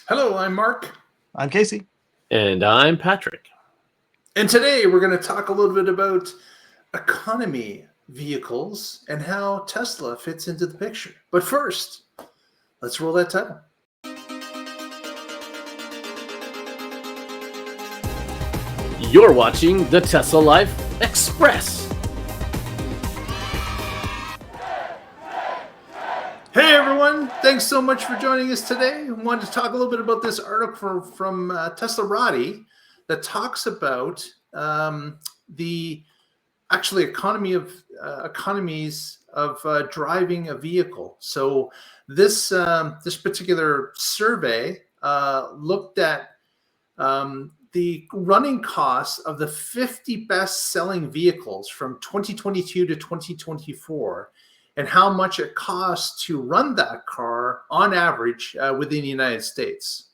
Hello, I'm Mark. I'm Casey. And I'm Patrick. And today we're going to talk a little bit about economy vehicles and how Tesla fits into the picture. But first, let's roll that title. You're watching the Tesla Life Express. Hey everyone, thanks so much for joining us today. I wanted to talk a little bit about this article from Teslarati that talks about the actually economies of driving a vehicle. So this particular survey looked at the running costs of the 50 best-selling vehicles from 2022 to 2024, and how much it costs to run that car on average within the United States.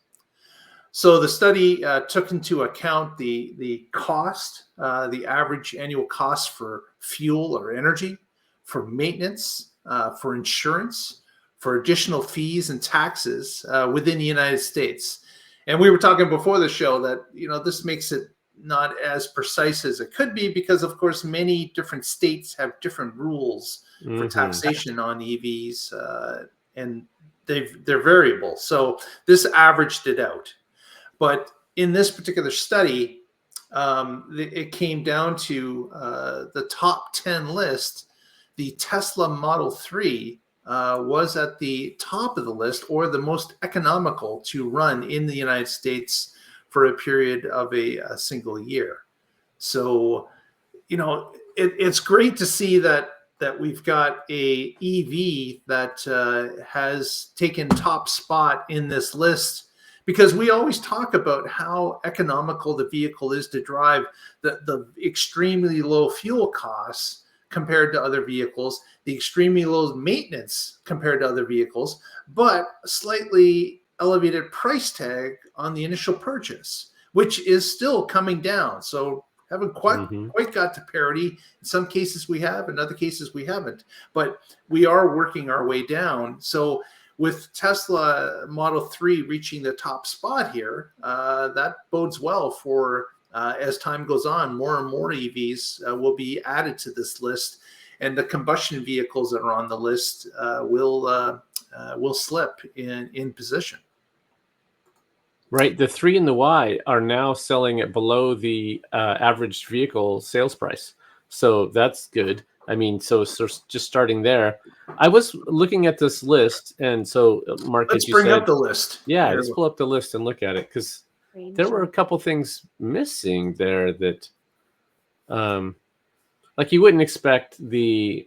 So the study took into account the cost, the average annual cost for fuel or energy, for maintenance, for insurance, for additional fees and taxes within the United States. And we were talking before the show that, this makes it not as precise as it could be because, of course, many different states have different rules for taxation on EVs, and they're variable. So this averaged it out. But in this particular study, it came down to the top 10 list. The Tesla Model 3 was at the top of the list, or the most economical to run in the United States for a period of a single year. So, it's great to see that we've got a EV that has taken top spot in this list, because we always talk about how economical the vehicle is to drive, the extremely low fuel costs compared to other vehicles, the extremely low maintenance compared to other vehicles, but a slightly elevated price tag on the initial purchase, which is still coming down. So haven't quite got to parity. In some cases we have, in other cases we haven't, but we are working our way down. So with Tesla Model 3 reaching the top spot here, that bodes well for, as time goes on, more and more EVs will be added to this list, and the combustion vehicles that are on the list will slip in position. Right. The 3 and the Y are now selling at below the average vehicle sales price. So that's good. I mean, so just starting there. I was looking at this list, and so Mark, let's bring up the list. Yeah, let's pull up the list and look at it, because there were a couple things missing there that, like, you wouldn't expect the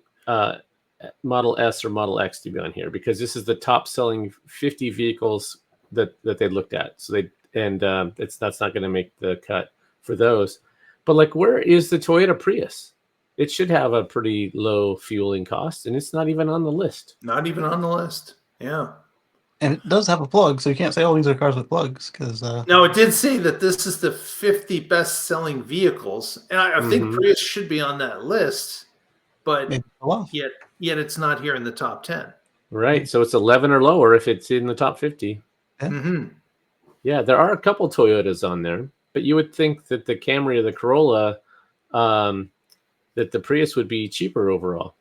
Model S or Model X to be on here, because this is the top selling 50 vehicles that they looked at. So that's not going to make the cut for those. But like, where is the Toyota Prius? It should have a pretty low fueling cost, and it's not even on the list. Not even on the list. Yeah. And it does have a plug, so you can't say, "Oh, these are cars with plugs," because no, it did say that this is the 50 best-selling vehicles, and I think Prius should be on that list, but yet it's not here in the top 10. Right. So it's 11 or lower if it's in the top 50. Yeah, there are a couple Toyotas on there, but you would think that the Camry or the Corolla, that the Prius would be cheaper overall.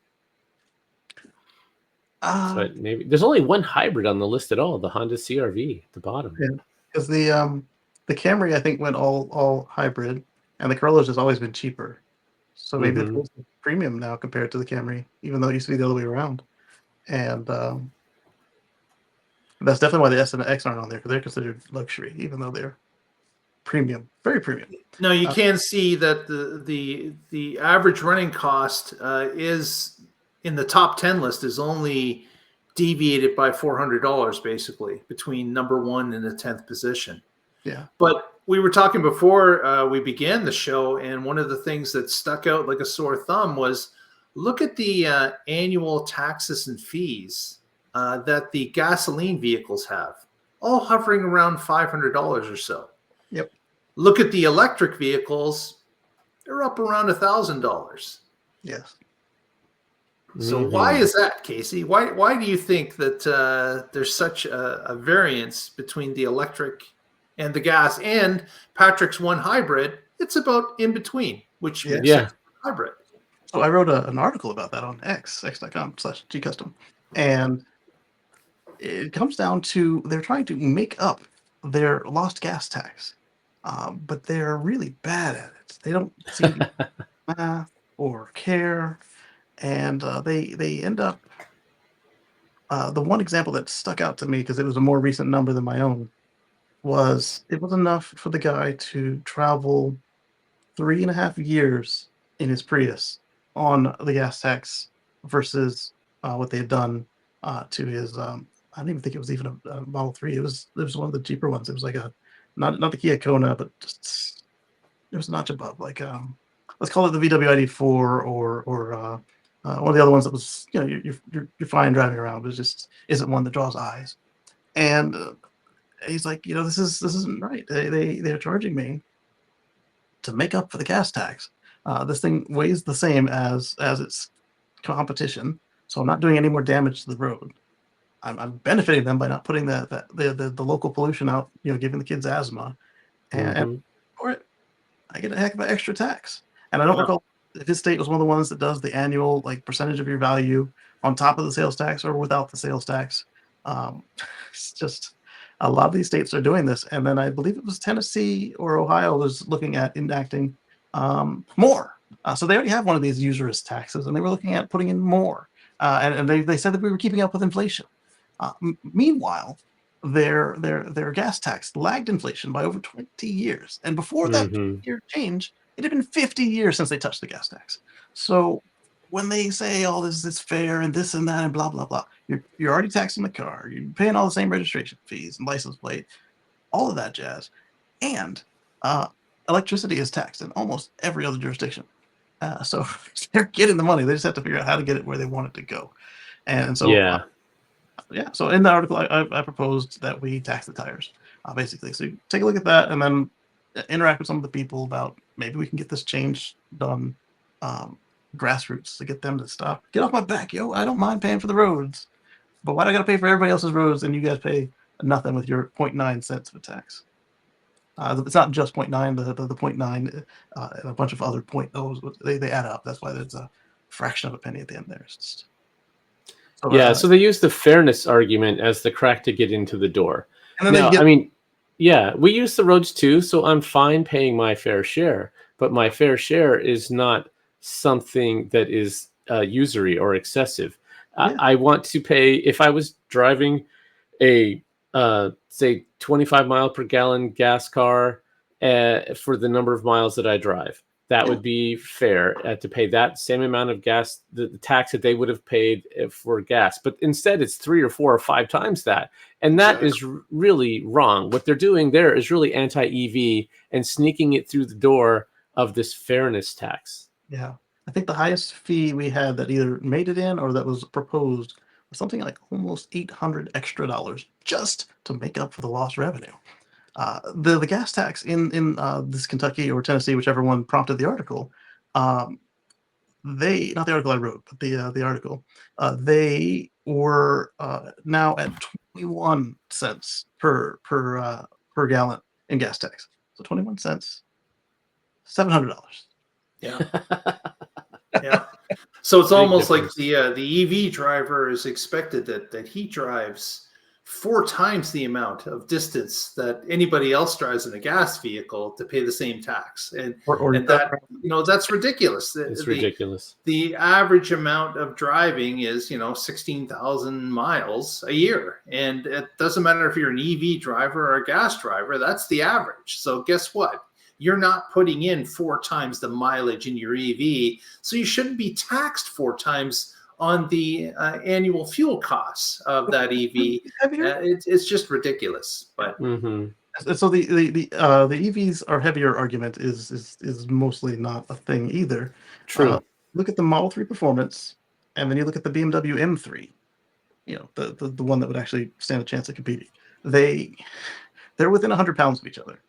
But maybe there's only one hybrid on the list at all, the Honda CR-V at the bottom. Yeah, because the Camry, I think, went all hybrid, and the Corolla's just always been cheaper. So maybe it's premium now compared to the Camry, even though it used to be the other way around. And that's definitely why the S and the X aren't on there, because they're considered luxury, even though they're premium, very premium. No, you can see that the average running cost is in the top 10 list is only deviated by $400 basically between number 1 and the 10th position. Yeah. But we were talking before we began the show, and one of the things that stuck out like a sore thumb was, look at the annual taxes and fees that the gasoline vehicles have, all hovering around $500 or so. Yep. Look at the electric vehicles; they're up around $1,000. Yes. So why is that, Casey? Why do you think that there's such a variance between the electric and the gas? And Patrick's one hybrid, it's about in between, which Yeah. makes sense for hybrid. So I wrote an article about that on x.com/gcustom, and it comes down to they're trying to make up their lost gas tax, but they're really bad at it. They don't seem to math or care, and they end up. The one example that stuck out to me because it was a more recent number than my own was it was enough for the guy to travel 3.5 years in his Prius on the gas tax versus what they had done to his. I don't even think it was even a Model 3. It was one of the cheaper ones. It was like a not the Kia Kona, but just it was a notch above. Like let's call it the VW ID4 or one of the other ones that was you're fine driving around, but it just isn't one that draws eyes. And he's like, this isn't right. They're charging me to make up for the gas tax. This thing weighs the same as its competition, so I'm not doing any more damage to the road. I'm benefiting them by not putting the local pollution out, giving the kids asthma, and for it, I get a heck of an extra tax. And I don't recall if his state was one of the ones that does the annual like percentage of your value on top of the sales tax or without the sales tax. Um, it's just a lot of these states are doing this, and then I believe it was Tennessee or Ohio was looking at enacting more. So they already have one of these usurious taxes, and they were looking at putting in more. And they said that we were keeping up with inflation. Meanwhile, their gas tax lagged inflation by over 20 years. And before that year change, it had been 50 years since they touched the gas tax. So when they say all this is fair and this and that and blah blah blah, you're already taxing the car, you're paying all the same registration fees and license plate, all of that jazz, and uh, electricity is taxed in almost every other jurisdiction. So they're getting the money. They just have to figure out how to get it where they want it to go. And so yeah, so in the article, I proposed that we tax the tires, basically. So you take a look at that and then interact with some of the people about maybe we can get this change done grassroots to get them to stop. Get off my back, yo. I don't mind paying for the roads, but why do I got to pay for everybody else's roads and you guys pay nothing with your 0.9 cents of a tax? It's not just 0.9, the 0.9 and a bunch of other 0.0s, they add up. That's why there's a fraction of a penny at the end there. It's just, so they use the fairness argument as the crack to get into the door. And then I mean, yeah, we use the roads too, so I'm fine paying my fair share, but my fair share is not something that is usury or excessive. I want to pay, if I was driving a say 25 mile per gallon gas car for the number of miles that I drive, that would be fair to pay that same amount of gas, the tax that they would have paid for gas. But instead, it's 3 or 4 or 5 times that. And that is really wrong. What they're doing there is really anti-EV and sneaking it through the door of this fairness tax. Yeah. I think the highest fee we had that either made it in or that was proposed was something like almost $800 extra just to make up for the lost revenue. The gas tax in this Kentucky or Tennessee, whichever one prompted the article, they not the article I wrote, but the article, they were now at 21 cents per gallon in gas tax. So 21 cents, $700. Yeah. Yeah. So it's almost difference. like the EV driver is expected that he drives 4 times the amount of distance that anybody else drives in a gas vehicle to pay the same tax. And that, that's ridiculous. It's ridiculous. The average amount of driving is, 16,000 miles a year. And it doesn't matter if you're an EV driver or a gas driver, that's the average. So guess what? You're not putting in 4 times the mileage in your EV, so you shouldn't be taxed 4 times on the annual fuel costs of that EV. It's just ridiculous. But so the EVs are heavier argument is mostly not a thing either. True. Look at the Model 3 performance, and then you look at the BMW M3. The one that would actually stand a chance of competing. They're within 100 pounds of each other.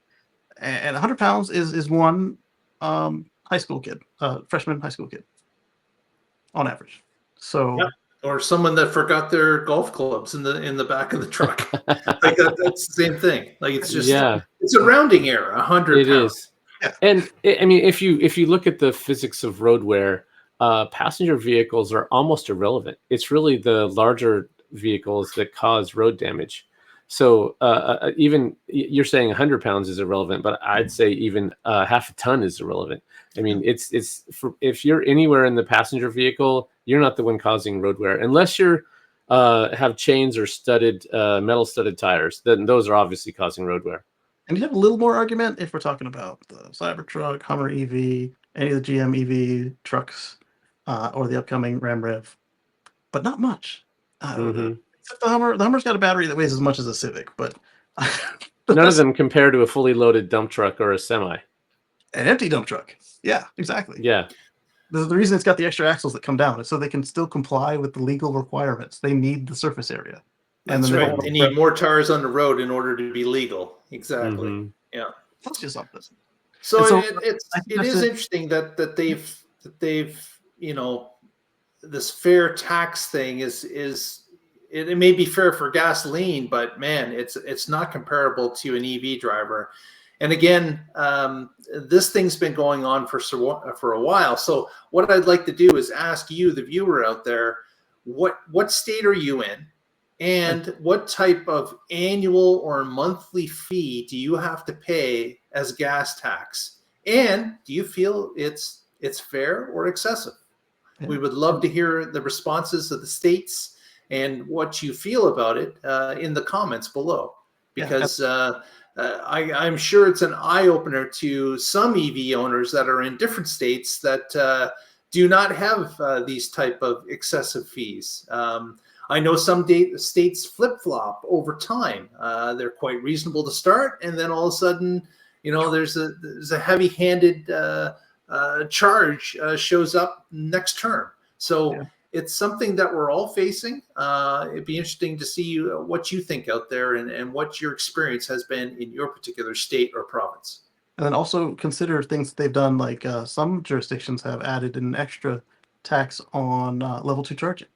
And 100 pounds is one high school kid, freshman high school kid, on average. So Yep. Or someone that forgot their golf clubs in the back of the truck. Like that's the same thing. Like it's just Yeah, it's a rounding error, 100 it pounds. is. Yeah. And I mean, if you look at the physics of road wear, passenger vehicles are almost irrelevant. It's really the larger vehicles that cause road damage. So even you're saying 100 pounds is irrelevant, but I'd say even half a ton is irrelevant. I mean, if you're anywhere in the passenger vehicle, you're not the one causing road wear, unless you're have chains or studded metal studded tires. Then those are obviously causing road wear. and you have a little more argument if we're talking about the Cybertruck, Hummer EV, any of the GM EV trucks, or the upcoming Ram Rev, but not much. Hmm. Except the Hummer. The Hummer's got a battery that weighs as much as a Civic, but None of that's them compare to a fully loaded dump truck or a semi. an empty dump truck. Yeah, exactly. Yeah. The reason it's got the extra axles that come down is so they can still comply with the legal requirements. They need the surface area, and That's then they don't right. want They to need more tires on the road in order to be legal. Exactly. Hmm. Yeah. tells you something. So, And so I think it that's is it. interesting that they've this fair tax thing it may be fair for gasoline, but man, it's not comparable to an EV driver. And again, this thing's been going on for a while. So what I'd like to do is ask you, the viewer out there, what state are you in, and what type of annual or monthly fee do you have to pay as gas tax? And do you feel it's fair or excessive? Yeah. We would love to hear the responses of the states and what you feel about it in the comments below, because I'm sure it's an eye opener to some EV owners that are in different states that do not have these type of excessive fees. I know some states flip flop over time. They're quite reasonable to start, and then all of a sudden, there's a heavy handed charge shows up next term. So Yeah. it's something that we're all facing. It'd be interesting to see what you think out there and what your experience has been in your particular state or province. And then also consider things that they've done, like some jurisdictions have added an extra tax on level 2 charging,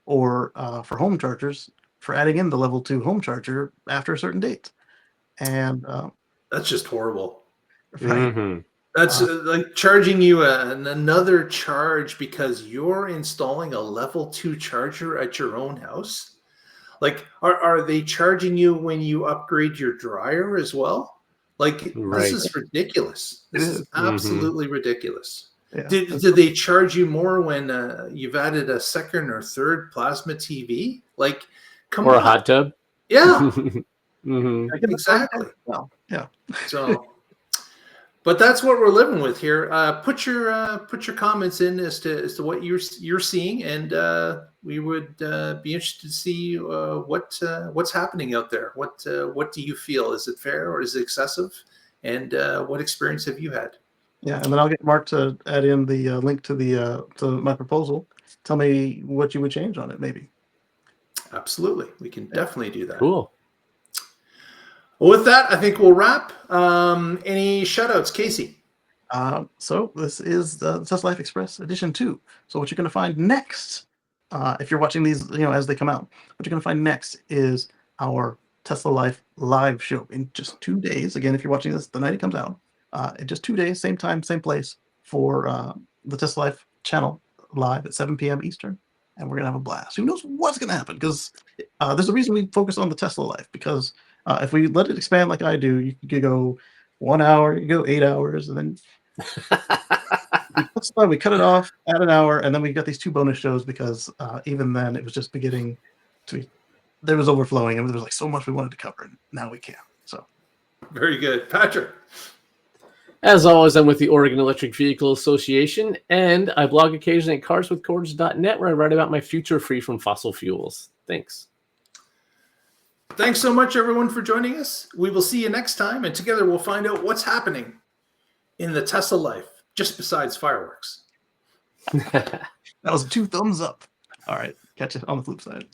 or for home chargers for adding in the level 2 home charger after a certain date. And That's just horrible. right, Hmm. That's like charging you another charge because you're installing a level 2 charger at your own house. Like, are they charging you when you upgrade your dryer as well? Like, this Right. is ridiculous. It This is. is absolutely ridiculous. yeah. Did they charge you more when you've added a second or third plasma TV? Like, come Or a on. hot tub. Yeah, Hmm. exactly. Well, yeah. So, but that's what we're living with here. Put your comments in as to what you're seeing, and we would be interested to see what's happening out there. What do you feel? Is it fair or is it excessive? And what experience have you had? Yeah, and then I'll get Mark to add in the link to the to my proposal. Tell me what you would change on it, maybe. Absolutely, we can definitely do that. Cool. Well, with that, I think we'll wrap. Any shout outs, Casey? So this is the Tesla Life Express Edition 2. So what you're going to find next, if you're watching these, as they come out, what you're going to find next is our Tesla Life live show in just 2 days. Again, if you're watching this the night it comes out, in just 2 days, same time, same place for the Tesla Life channel live at 7 p.m. Eastern. And we're going to have a blast. Who knows what's going to happen? Because there's a reason we focus on the Tesla Life. Because if we let it expand like I do, you could go 1 hour, you go 8 hours, and then that's fine. We cut it off at an hour, and then we got these 2 bonus shows because even then it was just beginning to be, there was overflowing, and there was like so much we wanted to cover, and now we can. So Very good, Patrick. As always, I'm with the Oregon Electric Vehicle Association, and I blog occasionally at carswithcords.net, where I write about my future free from fossil fuels. Thanks. Thanks so much, everyone, for joining us. We will see you next time, and together we'll find out what's happening in the Tesla life, just besides fireworks. that was 2 thumbs up. All right, catch you on the flip side.